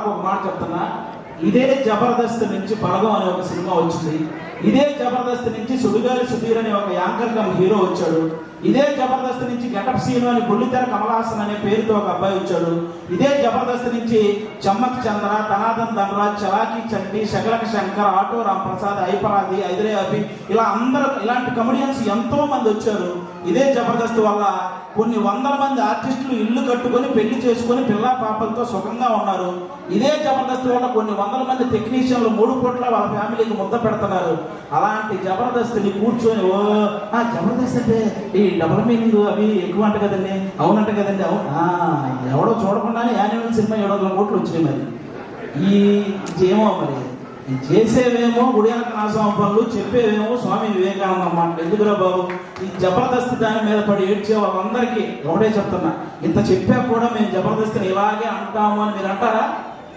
ఒక మాట చెప్తున్నా, ఇదే జబర్దస్త్ నుంచి బలగం అనే ఒక సినిమా వచ్చింది. ఇదే జబర్దస్త్ నుంచి సుడిగాలి సుధీర్ అనే ఒక యాంకర్ కమ్ హీరో వచ్చాడు. ఇదే జబర్దస్త్ నుంచి గెటప్ సీను అని బుల్లితెర కమలాసన్ అనే పేరుతో ఒక అబ్బాయి వచ్చాడు. ఇదే జబర్దస్త్ నుంచి చమ్మక్ చంద్ర, ధనాదన్ ధనరాజ్, చలాకీ చంటి, శకలక శంకర్, ఆటో రాంప్రసాద్, ఐపరాది, ఐదరే అభి, ఇలా అందరూ ఇలాంటి కమెడియన్స్ ఎంతో మంది వచ్చారు. ఇదే జబర్దస్త్ వల్ల కొన్ని వందల మంది ఆర్టిస్టులు ఇల్లు కట్టుకొని పెళ్లి చేసుకొని పిల్లా పాపలతో సుఖంగా ఉన్నారు. ఇదే జబర్దస్త్ వల్ల కొన్ని వందల మంది టెక్నీషియన్లు 3 కోట్ల వాళ్ళ ఫ్యామిలీకి ముద్ద పెడుతున్నారు. అలాంటి జబర్దస్త్ని కూర్చొని జబర్దస్త్ అంటే ఈ డబుల్ మీనింగ్ అవి ఎక్కువ అంట కదండి, అవునంట కదండి, అవును ఎవడో చూడకుండానే యాన్యువల్ సినిమా 700 కోట్లు వచ్చినాయి. మరి ఏమో మరి చేసేవేమో గుడియాలకు నాశనం పనులు, చెప్పేవేమో స్వామి వివేకానంద అన్నమాట. ఎందుకురా బాబు, ఈ జబర్దస్త్ దాని మీద పడి ఏడ్చే వాళ్ళందరికీ ఒకటే చెప్తున్నా, ఇంత చెప్పా కూడా మేము జబర్దస్త్ని ఇలాగే అంటాము అని మీరు అంటారా?